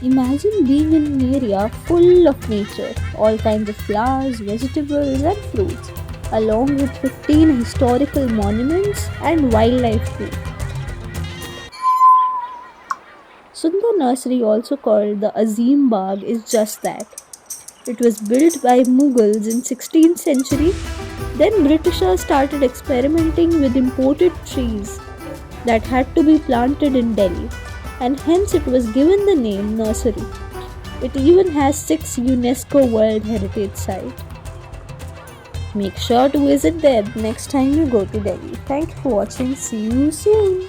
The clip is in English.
Imagine being in an area full of nature, all kinds of flowers, vegetables, and fruits, along with 15 historical monuments and wildlife too. Sunder Nursery, also called the Azim Bagh, is just that. It was built by Mughals in 16th century. Then Britishers started experimenting with imported trees that had to be planted in Delhi, and hence it was given the name nursery. It even has 6 UNESCO World Heritage Sites. Make sure to visit them next time you go to Delhi. Thank you for watching. See you soon.